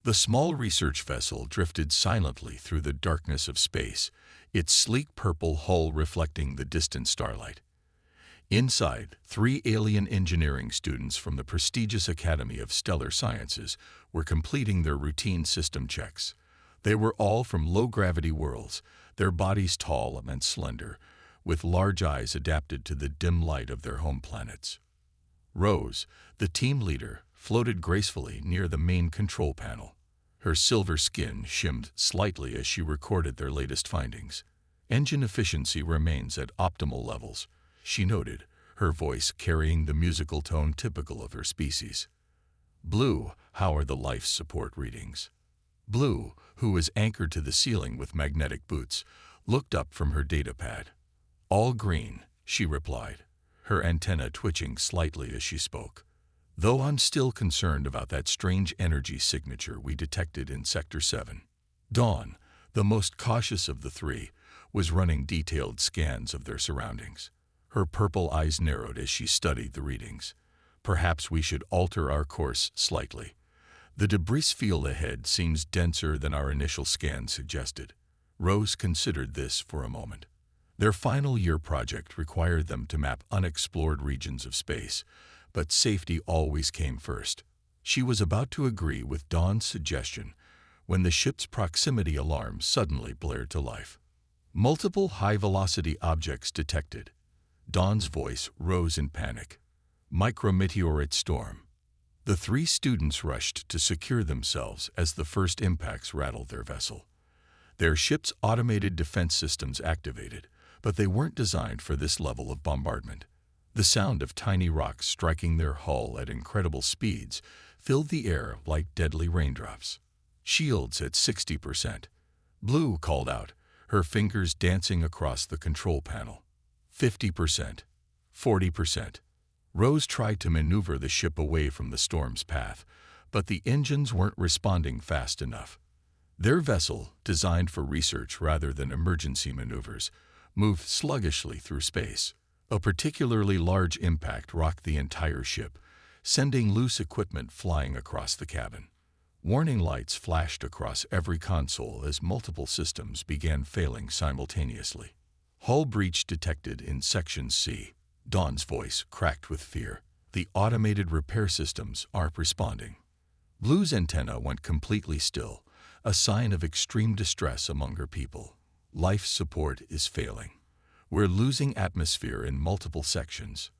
The small research vessel drifted silently through the darkness of space, its sleek purple hull reflecting the distant starlight. Inside, 3 alien engineering students from the prestigious Academy of Stellar Sciences were completing their routine system checks. They were all from low-gravity worlds, their bodies tall and slender, with large eyes adapted to the dim light of their home planets. Rose, the team leader, floated gracefully near the main control panel. Her silver skin shimmered slightly as she recorded their latest findings. Engine efficiency remains at optimal levels, she noted, her voice carrying the musical tone typical of her species. Blue, how are the life support readings? Blue, who was anchored to the ceiling with magnetic boots, looked up from her datapad. All green, she replied, her antenna twitching slightly as she spoke. Though I'm still concerned about that strange energy signature we detected in Sector 7. Dawn, the most cautious of the 3, was running detailed scans of their surroundings. Her purple eyes narrowed as she studied the readings. Perhaps we should alter our course slightly. The debris field ahead seems denser than our initial scan suggested. Rose considered this for a moment. Their final year project required them to map unexplored regions of space, but safety always came first. She was about to agree with Dawn's suggestion when the ship's proximity alarm suddenly blared to life. Multiple high-velocity objects detected. Dawn's voice rose in panic. Micrometeorite storm. The 3 students rushed to secure themselves as the first impacts rattled their vessel. Their ship's automated defense systems activated, but they weren't designed for this level of bombardment. The sound of tiny rocks striking their hull at incredible speeds filled the air like deadly raindrops. Shields at 60%. Blue called out, her fingers dancing across the control panel. 50%. 40%. Rose tried to maneuver the ship away from the storm's path, but the engines weren't responding fast enough. Their vessel, designed for research rather than emergency maneuvers, moved sluggishly through space. A particularly large impact rocked the entire ship, sending loose equipment flying across the cabin. Warning lights flashed across every console as multiple systems began failing simultaneously. Hull breach detected in Section C. Dawn's voice cracked with fear. The automated repair systems aren't responding. Blue's antenna went completely still, a sign of extreme distress among her people. Life support is failing. We're losing atmosphere in multiple sections.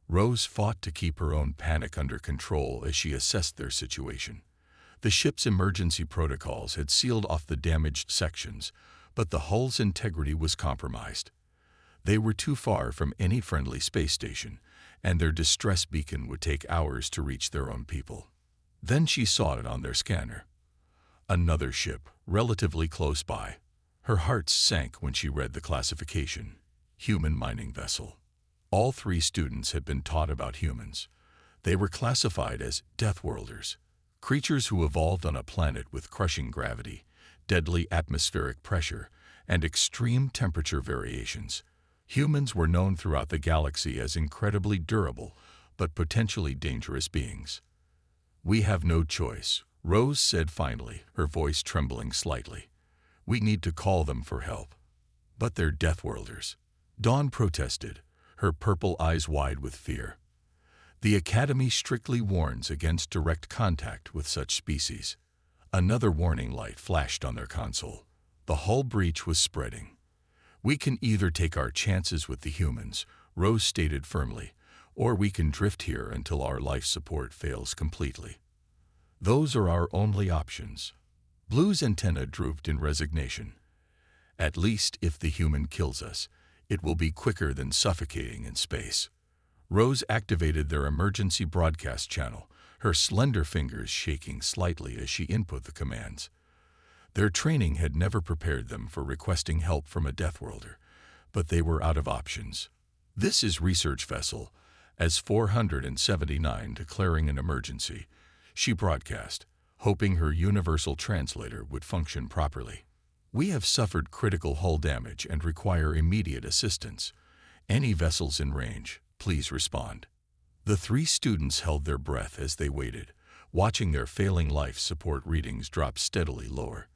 Rose fought to keep her own panic under control as she assessed their situation. The ship's emergency protocols had sealed off the damaged sections, but the hull's integrity was compromised. They were too far from any friendly space station, and their distress beacon would take hours to reach their own people. Then she saw it on their scanner. Another ship, relatively close by. Her heart sank when she read the classification. Human mining vessel. All 3 students had been taught about humans. They were classified as Deathworlders, creatures who evolved on a planet with crushing gravity, deadly atmospheric pressure, and extreme temperature variations. Humans were known throughout the galaxy as incredibly durable, but potentially dangerous beings. We have no choice, Rose said finally, her voice trembling slightly. We need to call them for help. But they're Deathworlders. Dawn protested, her purple eyes wide with fear. The Academy strictly warns against direct contact with such species. Another warning light flashed on their console. The hull breach was spreading. We can either take our chances with the humans, Rose stated firmly, or we can drift here until our life support fails completely. Those are our only options. Blue's antenna drooped in resignation. At least if the human kills us, it will be quicker than suffocating in space. Rose activated their emergency broadcast channel, her slender fingers shaking slightly as she input the commands. Their training had never prepared them for requesting help from a Deathworlder, but they were out of options. This is Research Vessel, as 479 declaring an emergency, she broadcast, hoping her universal translator would function properly. We have suffered critical hull damage and require immediate assistance. Any vessels in range, please respond. The 3 students held their breath as they waited, watching their failing life support readings drop steadily lower.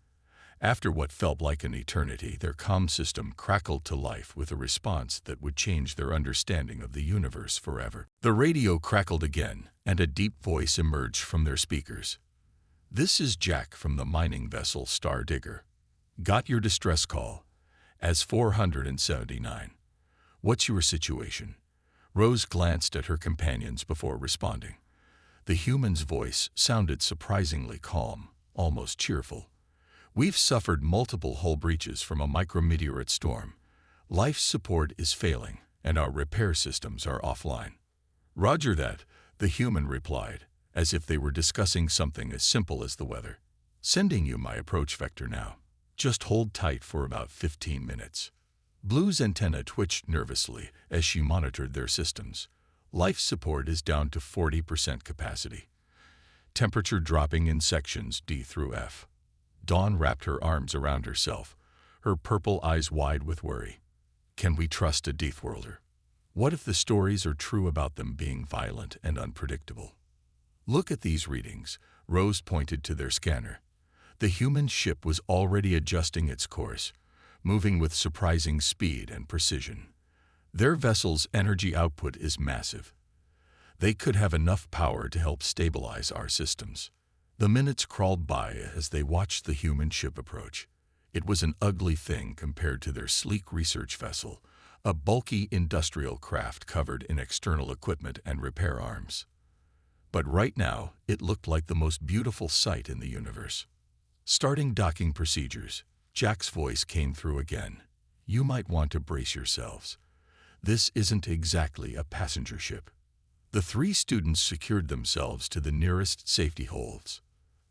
After what felt like an eternity, their comm system crackled to life with a response that would change their understanding of the universe forever. The radio crackled again, and a deep voice emerged from their speakers. "This is Jack from the mining vessel Star Digger. Got your distress call. As 479. What's your situation?" Rose glanced at her companions before responding. The human's voice sounded surprisingly calm, almost cheerful. "We've suffered multiple hull breaches from a micrometeorite storm. Life support is failing, and our repair systems are offline." "Roger that," the human replied, as if they were discussing something as simple as the weather. "Sending you my approach vector now. Just hold tight for about 15 minutes. Blue's antenna twitched nervously as she monitored their systems. Life support is down to 40% capacity. Temperature dropping in sections D through F. Dawn wrapped her arms around herself, her purple eyes wide with worry. "Can we trust a Deathworlder? What if the stories are true about them being violent and unpredictable?" "Look at these readings," Rose pointed to their scanner. The human ship was already adjusting its course, moving with surprising speed and precision. Their vessel's energy output is massive. They could have enough power to help stabilize our systems. The minutes crawled by as they watched the human ship approach. It was an ugly thing compared to their sleek research vessel, a bulky industrial craft covered in external equipment and repair arms. But right now, it looked like the most beautiful sight in the universe. Starting docking procedures, Jack's voice came through again. "You might want to brace yourselves. This isn't exactly a passenger ship." The three students secured themselves to the nearest safety holds.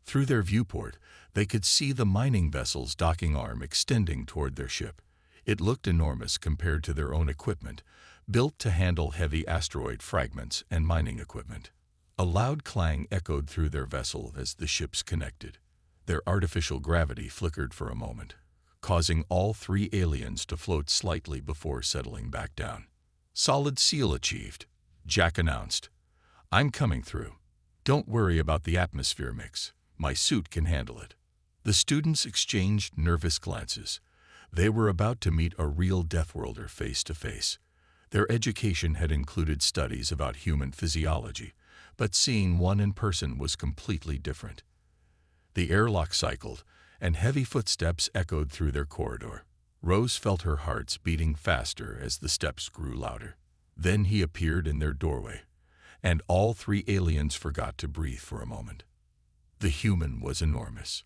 Through their viewport, they could see the mining vessel's docking arm extending toward their ship. It looked enormous compared to their own equipment, built to handle heavy asteroid fragments and mining equipment. A loud clang echoed through their vessel as the ships connected. Their artificial gravity flickered for a moment, causing all three aliens to float slightly before settling back down. "Solid seal achieved," Jack announced. "I'm coming through. Don't worry about the atmosphere mix. My suit can handle it." The students exchanged nervous glances. They were about to meet a real Deathworlder face to face. Their education had included studies about human physiology, but seeing one in person was completely different. The airlock cycled, and heavy footsteps echoed through their corridor. Rose felt her hearts beating faster as the steps grew louder. Then he appeared in their doorway, and all three aliens forgot to breathe for a moment. The human was enormous.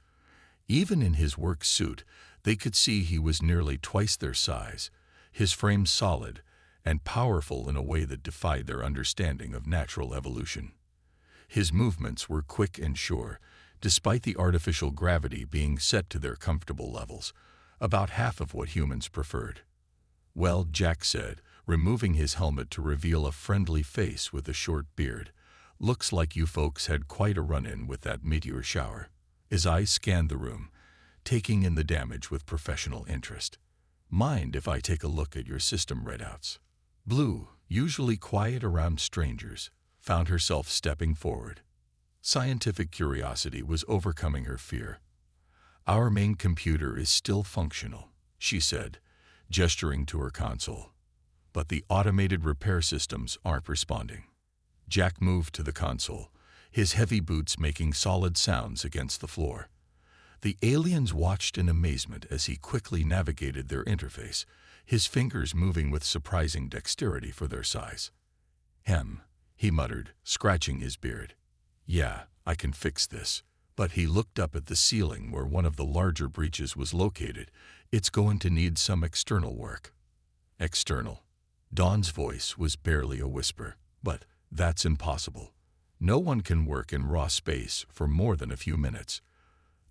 Even in his work suit, they could see he was nearly twice their size, his frame solid and powerful in a way that defied their understanding of natural evolution. His movements were quick and sure, despite the artificial gravity being set to their comfortable levels, about half of what humans preferred. "Well," Jack said, removing his helmet to reveal a friendly face with a short beard, "looks like you folks had quite a run-in with that meteor shower." His eyes scanned the room, taking in the damage with professional interest. "Mind if I take a look at your system readouts?" Blue, usually quiet around strangers, found herself stepping forward. Scientific curiosity was overcoming her fear. "Our main computer is still functional," she said, gesturing to her console. "But the automated repair systems aren't responding." Jack moved to the console, his heavy boots making solid sounds against the floor. The aliens watched in amazement as he quickly navigated their interface, his fingers moving with surprising dexterity for their size. He muttered, scratching his beard. "Yeah, I can fix this." But he looked up at the ceiling where one of the larger breaches was located. "It's going to need some external work." "External?" Dawn's voice was barely a whisper. "But that's impossible. No one can work in raw space for more than a few minutes.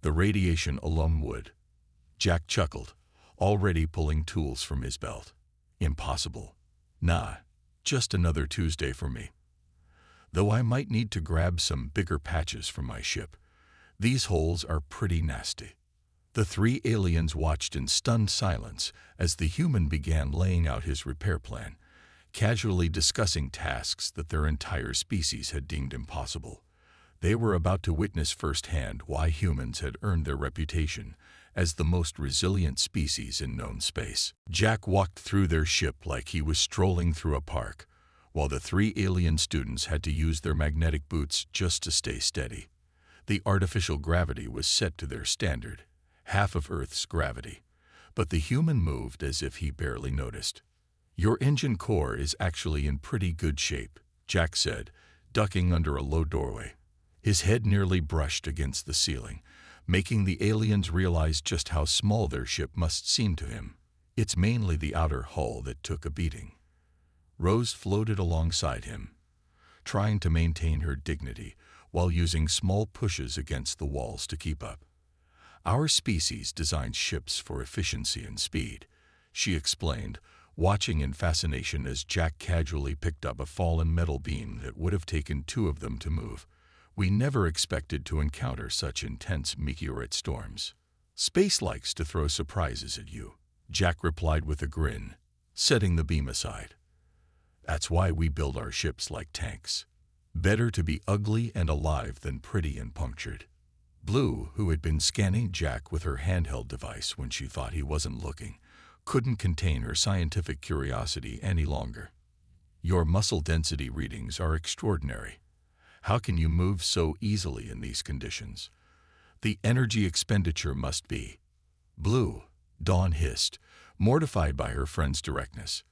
The radiation alone would." Jack chuckled, already pulling tools from his belt. "Impossible? Nah, just another Tuesday for me. Though I might need to grab some bigger patches from my ship. These holes are pretty nasty." The three aliens watched in stunned silence as the human began laying out his repair plan, casually discussing tasks that their entire species had deemed impossible. They were about to witness firsthand why humans had earned their reputation as the most resilient species in known space. Jack walked through their ship like he was strolling through a park, while the three alien students had to use their magnetic boots just to stay steady. The artificial gravity was set to their standard, half of Earth's gravity, but the human moved as if he barely noticed. "Your engine core is actually in pretty good shape," Jack said, ducking under a low doorway. His head nearly brushed against the ceiling, making the aliens realize just how small their ship must seem to him. "It's mainly the outer hull that took a beating." Rose floated alongside him, trying to maintain her dignity while using small pushes against the walls to keep up. "Our species designed ships for efficiency and speed," she explained, watching in fascination as Jack casually picked up a fallen metal beam that would have taken two of them to move. "We never expected to encounter such intense meteorite storms." "Space likes to throw surprises at you," Jack replied with a grin, setting the beam aside. "That's why we build our ships like tanks. Better to be ugly and alive than pretty and punctured." Blue, who had been scanning Jack with her handheld device when she thought he wasn't looking, couldn't contain her scientific curiosity any longer. "Your muscle density readings are extraordinary. How can you move so easily in these conditions? The energy expenditure must be..." "Blue," Dawn hissed, mortified by her friend's directness.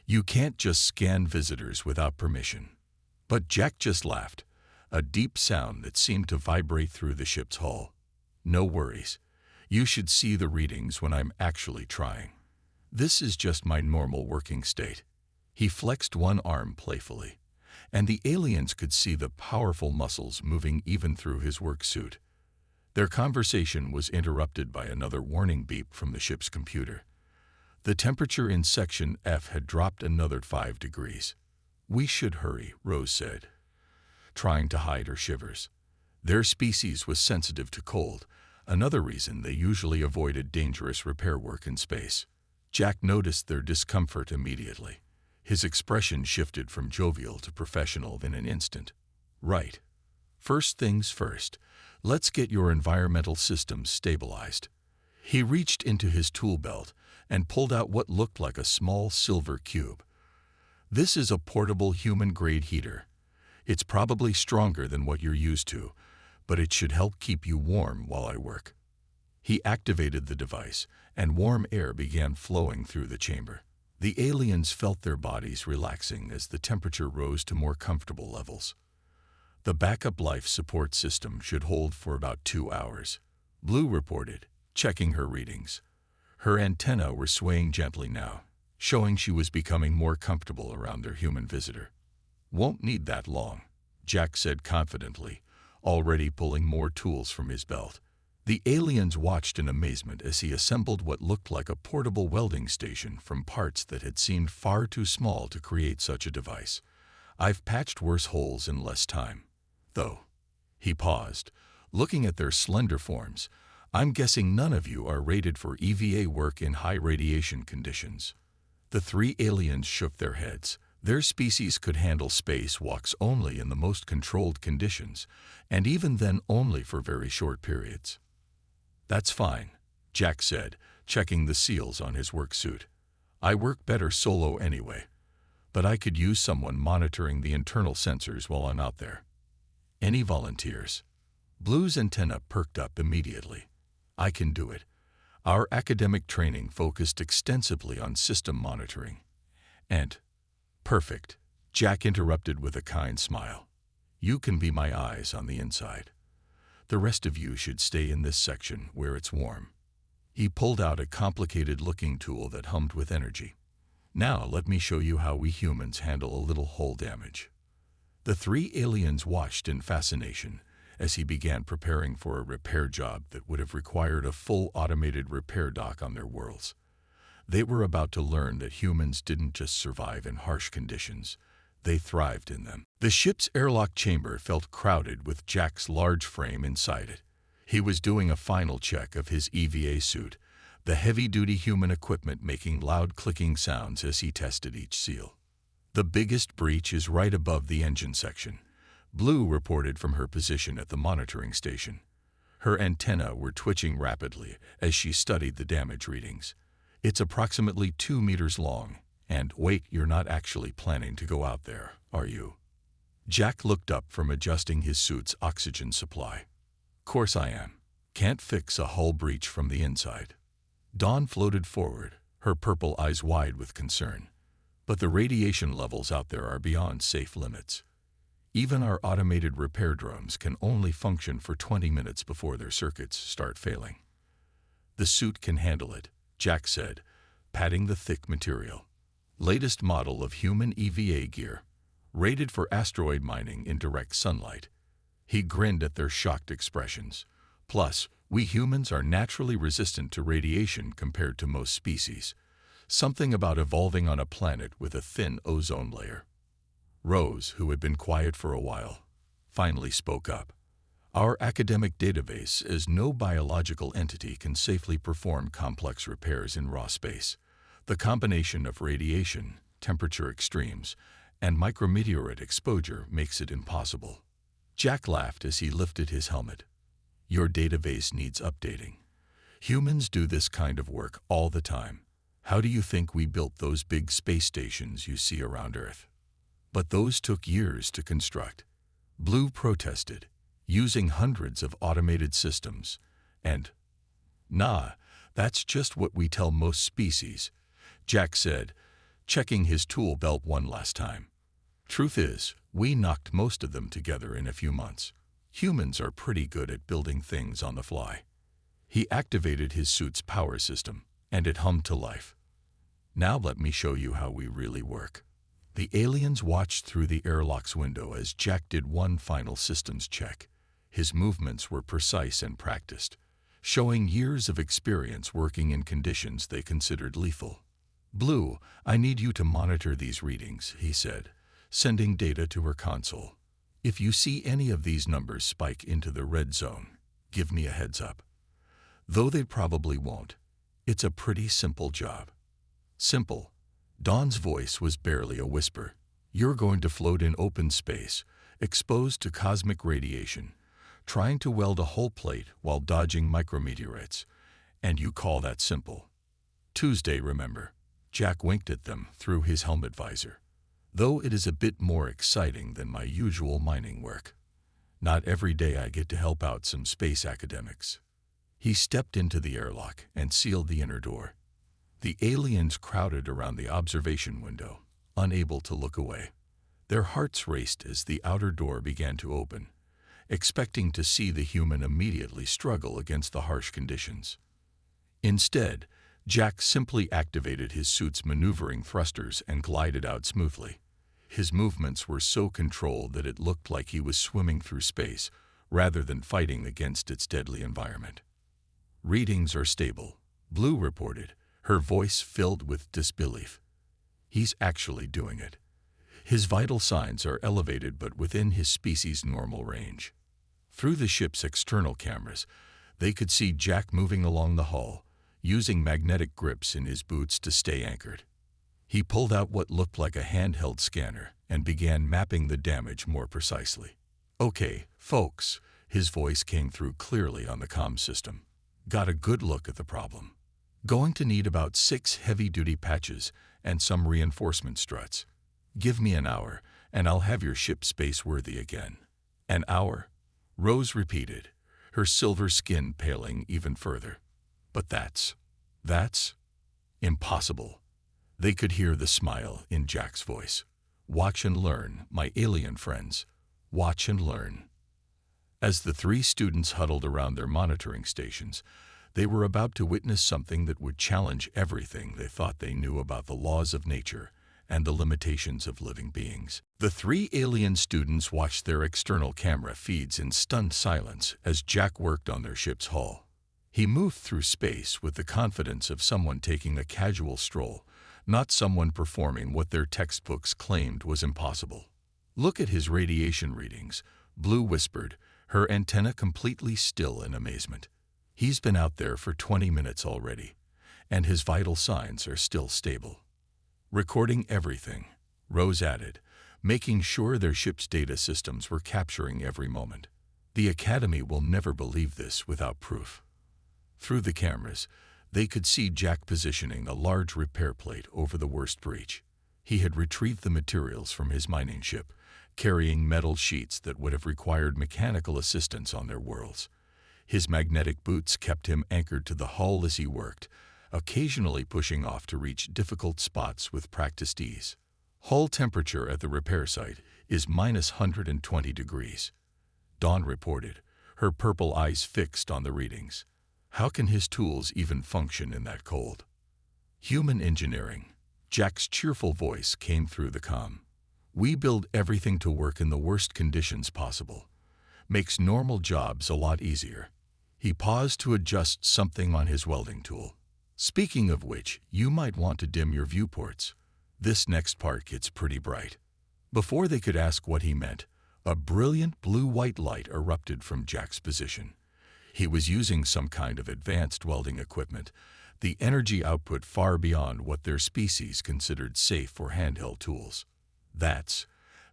"You can't just scan visitors without permission." But Jack just laughed, a deep sound that seemed to vibrate through the ship's hull. "No worries. You should see the readings when I'm actually trying. This is just my normal working state." He flexed one arm playfully, and the aliens could see the powerful muscles moving even through his work suit. Their conversation was interrupted by another warning beep from the ship's computer. The temperature in Section F had dropped another 5 degrees. "We should hurry," Rose said, trying to hide her shivers. Their species was sensitive to cold, another reason they usually avoided dangerous repair work in space. Jack noticed their discomfort immediately. His expression shifted from jovial to professional in an instant. "Right. First things first, let's get your environmental systems stabilized." He reached into his tool belt and pulled out what looked like a small silver cube. "This is a portable human-grade heater. It's probably stronger than what you're used to, but it should help keep you warm while I work." He activated the device, and warm air began flowing through the chamber. The aliens felt their bodies relaxing as the temperature rose to more comfortable levels. "The backup life support system should hold for about 2 hours," Blue reported, checking her readings. Her antennae were swaying gently now, showing she was becoming more comfortable around their human visitor. "Won't need that long," Jack said confidently, already pulling more tools from his belt. The aliens watched in amazement as he assembled what looked like a portable welding station from parts that had seemed far too small to create such a device. "I've patched worse holes in less time, though." He paused, looking at their slender forms. "I'm guessing none of you are rated for EVA work in high radiation conditions." The three aliens shook their heads. Their species could handle spacewalks only in the most controlled conditions, and even then only for very short periods. "That's fine," Jack said, checking the seals on his work suit. "I work better solo anyway, but I could use someone monitoring the internal sensors while I'm out there. Any volunteers?" Blue's antenna perked up immediately. "I can do it. Our academic training focused extensively on system monitoring. And..." "Perfect," Jack interrupted with a kind smile. "You can be my eyes on the inside. The rest of you should stay in this section where it's warm." He pulled out a complicated-looking tool that hummed with energy. "Now let me show you how we humans handle a little hull damage." The three aliens watched in fascination as he began preparing for a repair job that would have required a full automated repair dock on their worlds. They were about to learn that humans didn't just survive in harsh conditions, they thrived in them. The ship's airlock chamber felt crowded with Jack's large frame inside it. He was doing a final check of his EVA suit, the heavy-duty human equipment making loud clicking sounds as he tested each seal. "The biggest breach is right above the engine section. Blue reported from her position at the monitoring station. Her antennae were twitching rapidly as she studied the damage readings. It's approximately 2 meters long. And wait, you're not actually planning to go out there, are you? Jack looked up from adjusting his suit's oxygen supply. Course I am. Can't fix a hull breach from the inside. Dawn floated forward, her purple eyes wide with concern. But the radiation levels out there are beyond safe limits. Even our automated repair drones can only function for 20 minutes before their circuits start failing. The suit can handle it, Jack said, patting the thick material. Latest model of human EVA gear, rated for asteroid mining in direct sunlight. He grinned at their shocked expressions. Plus, we humans are naturally resistant to radiation compared to most species. Something about evolving on a planet with a thin ozone layer. Rose, who had been quiet for a while, finally spoke up. Our academic database is no biological entity can safely perform complex repairs in raw space. The combination of radiation, temperature extremes, and micrometeorite exposure makes it impossible. Jack laughed as he lifted his helmet. Your database needs updating. Humans do this kind of work all the time. How do you think we built those big space stations you see around Earth? But those took years to construct. Blue protested, using hundreds of automated systems. And, nah, that's just what we tell most species, Jack said, checking his tool belt one last time. Truth is, we knocked most of them together in a few months. Humans are pretty good at building things on the fly. He activated his suit's power system, and it hummed to life. Now let me show you how we really work. The aliens watched through the airlock's window as Jack did one final systems check. His movements were precise and practiced, showing years of experience working in conditions they considered lethal. Blue, I need you to monitor these readings, he said, sending data to her console. If you see any of these numbers spike into the red zone, give me a heads up. Though they probably won't. It's a pretty simple job. Simple. Dawn's voice was barely a whisper. You're going to float in open space, exposed to cosmic radiation, trying to weld a whole plate while dodging micrometeorites. And you call that simple? Tuesday, remember? Jack winked at them through his helmet visor. Though it is a bit more exciting than my usual mining work. Not every day I get to help out some space academics. He stepped into the airlock and sealed the inner door. The aliens crowded around the observation window, unable to look away. Their hearts raced as the outer door began to open, expecting to see the human immediately struggle against the harsh conditions. Instead, Jack simply activated his suit's maneuvering thrusters and glided out smoothly. His movements were so controlled that it looked like he was swimming through space rather than fighting against its deadly environment. Readings are stable, Blue reported, her voice filled with disbelief. He's actually doing it. His vital signs are elevated but within his species' normal range. Through the ship's external cameras, they could see Jack moving along the hull, using magnetic grips in his boots to stay anchored. He pulled out what looked like a handheld scanner and began mapping the damage more precisely. Okay, folks, his voice came through clearly on the comm system. Got a good look at the problem. Going to need about 6 heavy-duty patches and some reinforcement struts. Give me an hour, and I'll have your ship space-worthy again. An hour? Rose repeated, her silver skin paling even further. But that's impossible. They could hear the smile in Jack's voice. Watch and learn, my alien friends. Watch and learn. As the 3 students huddled around their monitoring stations, they were about to witness something that would challenge everything they thought they knew about the laws of nature and the limitations of living beings. The 3 alien students watched their external camera feeds in stunned silence as Jack worked on their ship's hull. He moved through space with the confidence of someone taking a casual stroll, not someone performing what their textbooks claimed was impossible. Look at his radiation readings, Blue whispered, her antenna completely still in amazement. He's been out there for 20 minutes already, and his vital signs are still stable. Recording everything, Rose added, making sure their ship's data systems were capturing every moment. The Academy will never believe this without proof. Through the cameras, they could see Jack positioning a large repair plate over the worst breach. He had retrieved the materials from his mining ship, carrying metal sheets that would have required mechanical assistance on their worlds. His magnetic boots kept him anchored to the hull as he worked, occasionally pushing off to reach difficult spots with practiced ease. Hull temperature at the repair site is -120 degrees. Dawn reported, her purple eyes fixed on the readings. How can his tools even function in that cold? Human engineering. Jack's cheerful voice came through the comm. We build everything to work in the worst conditions possible. Makes normal jobs a lot easier. He paused to adjust something on his welding tool. Speaking of which, you might want to dim your viewports. This next part gets pretty bright. Before they could ask what he meant, a brilliant blue-white light erupted from Jack's position. He was using some kind of advanced welding equipment, the energy output far beyond what their species considered safe for handheld tools. That's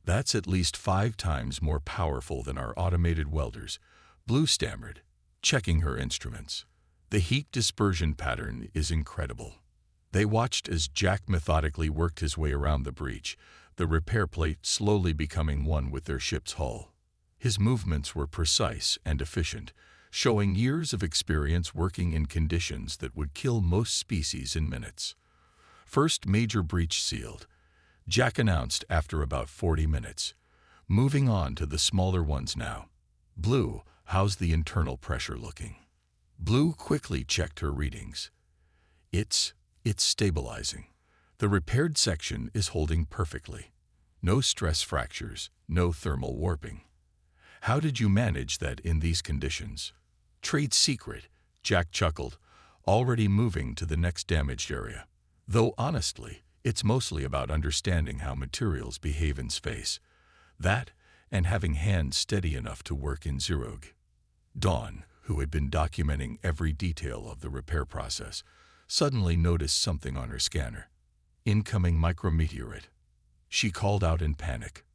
at least 5 times more powerful than our automated welders, Blue stammered, checking her instruments. The heat dispersion pattern is incredible. They watched as Jack methodically worked his way around the breach, the repair plate slowly becoming one with their ship's hull. His movements were precise and efficient, showing years of experience working in conditions that would kill most species in minutes. First major breach sealed, Jack announced after about 40 minutes. Moving on to the smaller ones now. Blue, how's the internal pressure looking? Blue quickly checked her readings. It's stabilizing. The repaired section is holding perfectly. No stress fractures, no thermal warping. How did you manage that in these conditions? Trade secret, Jack chuckled, already moving to the next damaged area. Though honestly, it's mostly about understanding how materials behave in space. That, and having hands steady enough to work in Zerog. Dawn, who had been documenting every detail of the repair process, suddenly noticed something on her scanner. Incoming micrometeorite. She called out in panic.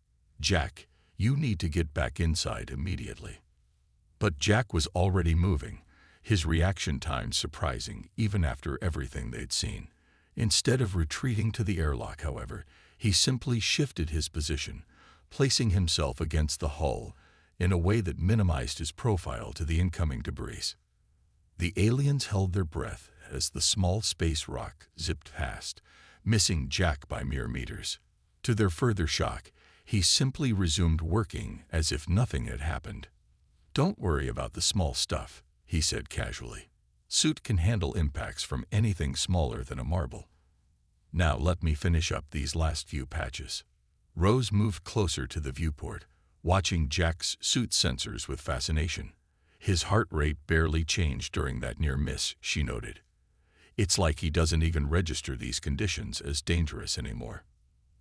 Jack, you need to get back inside immediately. But Jack was already moving, his reaction time surprising even after everything they'd seen. Instead of retreating to the airlock, however, he simply shifted his position, placing himself against the hull in a way that minimized his profile to the incoming debris. The aliens held their breath as the small space rock zipped past, missing Jack by mere meters. To their further shock, he simply resumed working as if nothing had happened. Don't worry about the small stuff, he said casually. Suit can handle impacts from anything smaller than a marble. Now let me finish up these last few patches. Rose moved closer to the viewport, watching Jack's suit sensors with fascination. His heart rate barely changed during that near miss, she noted. It's like he doesn't even register these conditions as dangerous anymore.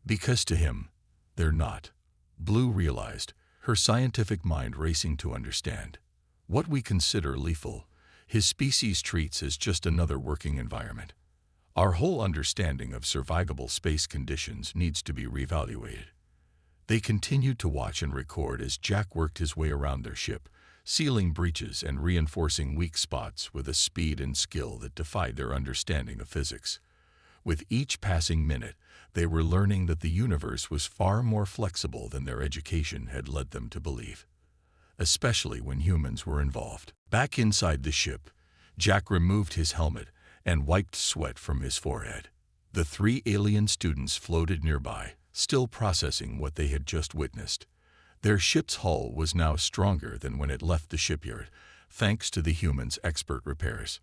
Because to him, they're not. Blue realized, her scientific mind racing to understand. What we consider lethal, his species treats as just another working environment. Our whole understanding of survivable space conditions needs to be reevaluated. They continued to watch and record as Jack worked his way around their ship, sealing breaches and reinforcing weak spots with a speed and skill that defied their understanding of physics. With each passing minute, they were learning that the universe was far more flexible than their education had led them to believe, especially when humans were involved. Back inside the ship, Jack removed his helmet and wiped sweat from his forehead. The 3 alien students floated nearby, still processing what they had just witnessed. Their ship's hull was now stronger than when it left the shipyard, thanks to the humans' expert repairs.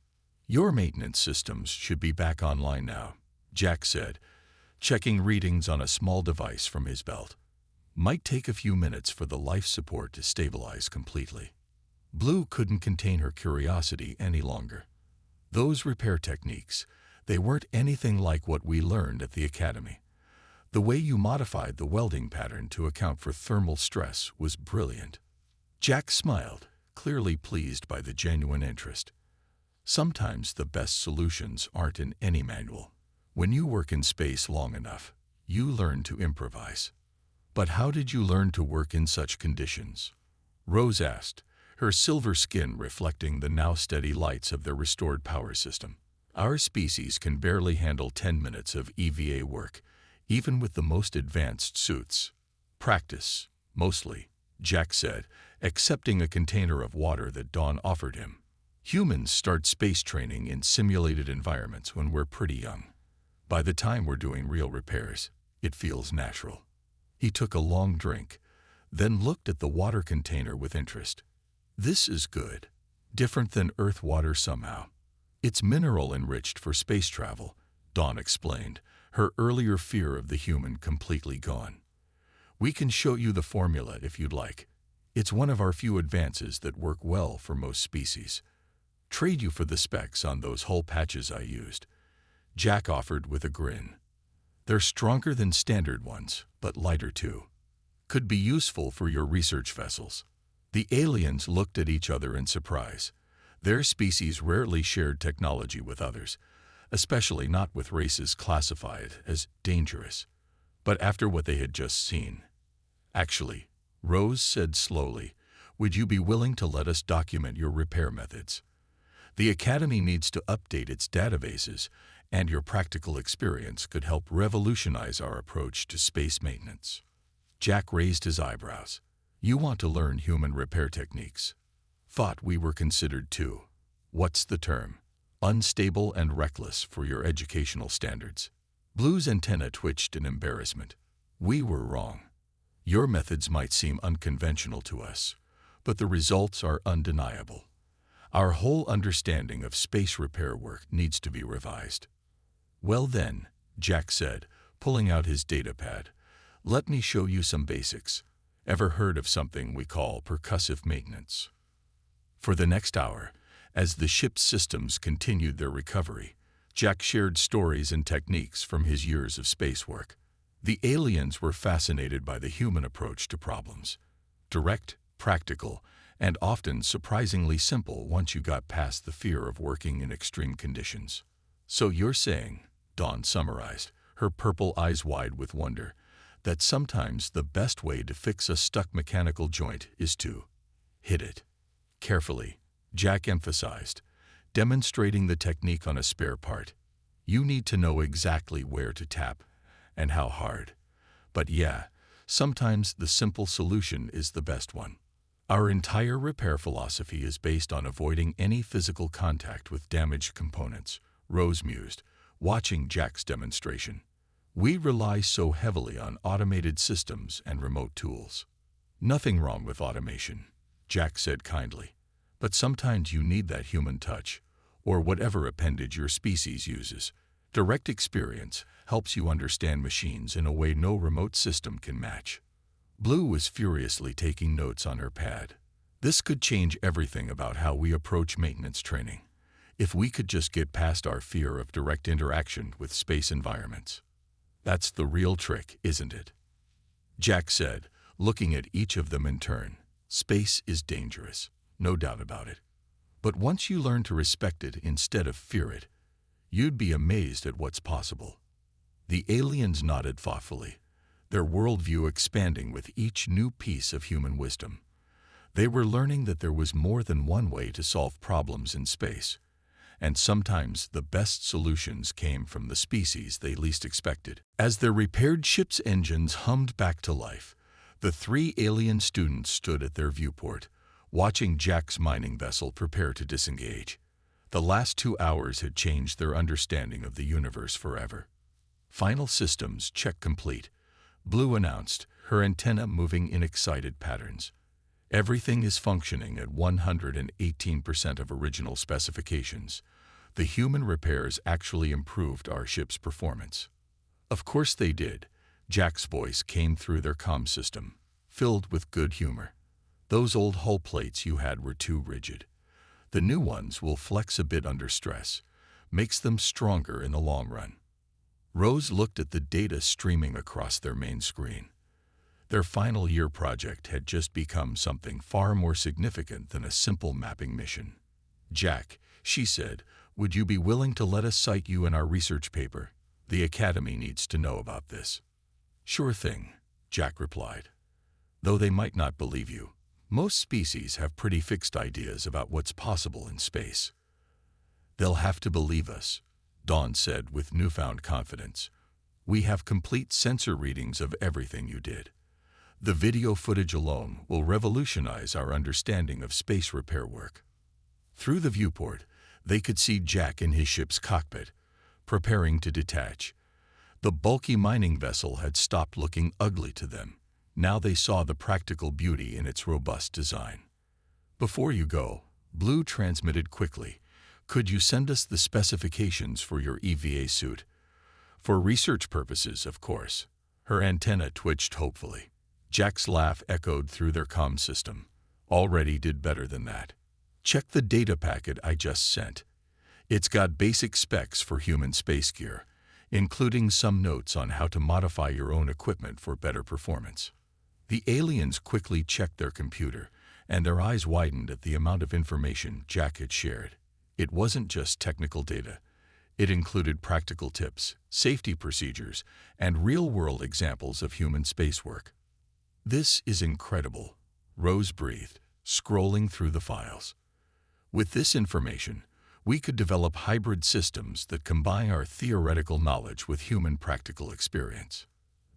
Your maintenance systems should be back online now, Jack said, checking readings on a small device from his belt. Might take a few minutes for the life support to stabilize completely. Blue couldn't contain her curiosity any longer. Those repair techniques, they weren't anything like what we learned at the academy. The way you modified the welding pattern to account for thermal stress was brilliant. Jack smiled, clearly pleased by the genuine interest. Sometimes the best solutions aren't in any manual. When you work in space long enough, you learn to improvise. But how did you learn to work in such conditions? Rose asked, her silver skin reflecting the now steady lights of their restored power system. Our species can barely handle 10 minutes of EVA work, even with the most advanced suits. Practice, mostly, Jack said, accepting a container of water that Dawn offered him. Humans start space training in simulated environments when we're pretty young. By the time we're doing real repairs, it feels natural. He took a long drink, then looked at the water container with interest. This is good. Different than Earth water somehow. It's mineral-enriched for space travel, Dawn explained, her earlier fear of the human completely gone. We can show you the formula if you'd like. It's one of our few advances that work well for most species. Trade you for the specs on those hull patches I used, Jack offered with a grin. They're stronger than standard ones, but lighter too. Could be useful for your research vessels. The aliens looked at each other in surprise. Their species rarely shared technology with others, especially not with races classified as dangerous. But after what they had just seen. Actually, Rose said slowly, would you be willing to let us document your repair methods? The Academy needs to update its databases, and your practical experience could help revolutionize our approach to space maintenance. Jack raised his eyebrows. You want to learn human repair techniques? Thought we were considered too. What's the term? Unstable and reckless for your educational standards. Blue's antenna twitched in embarrassment. We were wrong. Your methods might seem unconventional to us, but the results are undeniable. Our whole understanding of space repair work needs to be revised. Well then, Jack said, pulling out his datapad, let me show you some basics. Ever heard of something we call percussive maintenance? For the next hour, as the ship's systems continued their recovery, Jack shared stories and techniques from his years of space work. The aliens were fascinated by the human approach to problems. Direct, practical, and often surprisingly simple once you got past the fear of working in extreme conditions. So you're saying, Dawn summarized, her purple eyes wide with wonder, that sometimes the best way to fix a stuck mechanical joint is to hit it. Carefully, Jack emphasized, demonstrating the technique on a spare part. You need to know exactly where to tap and how hard. But yeah, sometimes the simple solution is the best one. Our entire repair philosophy is based on avoiding any physical contact with damaged components, Rose mused, watching Jack's demonstration. We rely so heavily on automated systems and remote tools. Nothing wrong with automation, Jack said kindly. But sometimes you need that human touch, or whatever appendage your species uses. Direct experience helps you understand machines in a way no remote system can match. Blue was furiously taking notes on her pad. This could change everything about how we approach maintenance training, if we could just get past our fear of direct interaction with space environments. That's the real trick, isn't it? Jack said, looking at each of them in turn. Space is dangerous, no doubt about it. But once you learn to respect it instead of fear it, you'd be amazed at what's possible. The aliens nodded thoughtfully, their worldview expanding with each new piece of human wisdom. They were learning that there was more than one way to solve problems in space, and sometimes the best solutions came from the species they least expected. As their repaired ship's engines hummed back to life, the three alien students stood at their viewport, watching Jack's mining vessel prepare to disengage. The last 2 hours had changed their understanding of the universe forever. Final systems check complete, Blue announced, her antenna moving in excited patterns. Everything is functioning at 118% of original specifications. The human repairs actually improved our ship's performance. Of course they did. Jack's voice came through their comm system, filled with good humor. Those old hull plates you had were too rigid. The new ones will flex a bit under stress, makes them stronger in the long run. Rose looked at the data streaming across their main screen. Their final year project had just become something far more significant than a simple mapping mission. Jack, she said, would you be willing to let us cite you in our research paper? The Academy needs to know about this. Sure thing, Jack replied. Though they might not believe you, most species have pretty fixed ideas about what's possible in space. They'll have to believe us, Dawn said with newfound confidence. We have complete sensor readings of everything you did. The video footage alone will revolutionize our understanding of space repair work. Through the viewport, they could see Jack in his ship's cockpit, preparing to detach. The bulky mining vessel had stopped looking ugly to them. Now they saw the practical beauty in its robust design. Before you go, Blue transmitted quickly. Could you send us the specifications for your EVA suit? For research purposes, of course. Her antenna twitched hopefully. Jack's laugh echoed through their comm system. Already did better than that. Check the data packet I just sent. It's got basic specs for human space gear, including some notes on how to modify your own equipment for better performance. The aliens quickly checked their computer, and their eyes widened at the amount of information Jack had shared. It wasn't just technical data. It included practical tips, safety procedures, and real-world examples of human space work. This is incredible, Rose breathed, scrolling through the files. With this information, we could develop hybrid systems that combine our theoretical knowledge with human practical experience.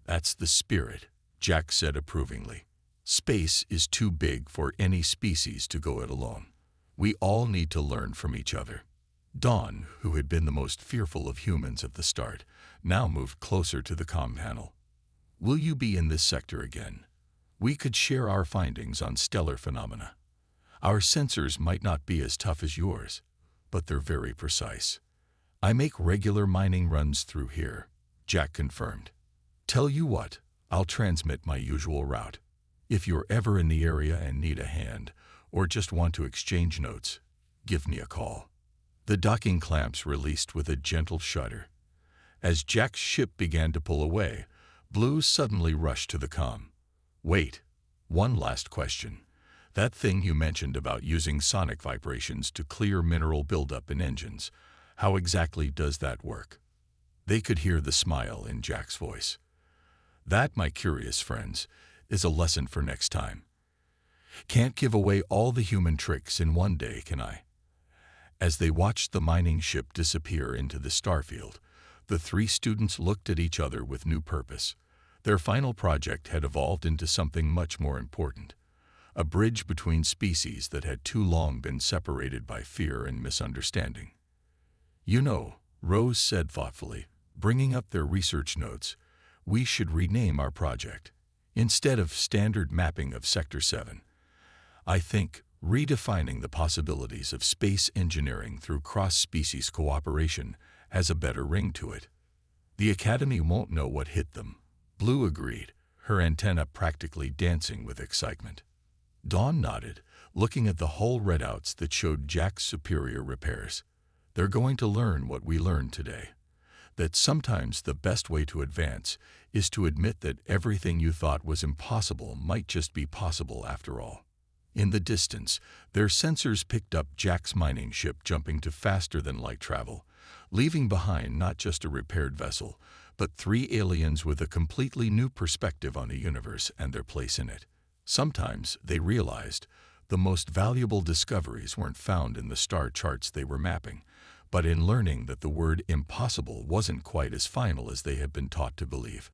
That's the spirit, Jack said approvingly. Space is too big for any species to go it alone. We all need to learn from each other. Dawn, who had been the most fearful of humans at the start, now moved closer to the comm panel. Will you be in this sector again? We could share our findings on stellar phenomena. Our sensors might not be as tough as yours, but they're very precise. I make regular mining runs through here, Jack confirmed. Tell you what, I'll transmit my usual route. If you're ever in the area and need a hand, or just want to exchange notes, give me a call. The docking clamps released with a gentle shudder. As Jack's ship began to pull away, Blue suddenly rushed to the comm. Wait, one last question. That thing you mentioned about using sonic vibrations to clear mineral buildup in engines, how exactly does that work? They could hear the smile in Jack's voice. That, my curious friends, is a lesson for next time. Can't give away all the human tricks in one day, can I? As they watched the mining ship disappear into the starfield, the three students looked at each other with new purpose. Their final project had evolved into something much more important, a bridge between species that had too long been separated by fear and misunderstanding. You know, Rose said thoughtfully, bringing up their research notes, we should rename our project. Instead of standard mapping of Sector 7, I think redefining the possibilities of space engineering through cross-species cooperation has a better ring to it. The Academy won't know what hit them. Blue agreed, her antenna practically dancing with excitement. Dawn nodded, looking at the hull readouts that showed Jack's superior repairs. They're going to learn what we learned today. That sometimes the best way to advance is to admit that everything you thought was impossible might just be possible after all. In the distance, their sensors picked up Jack's mining ship jumping to faster-than-light travel, leaving behind not just a repaired vessel, but three aliens with a completely new perspective on the universe and their place in it. Sometimes, they realized, the most valuable discoveries weren't found in the star charts they were mapping, but in learning that the word impossible wasn't quite as final as they had been taught to believe.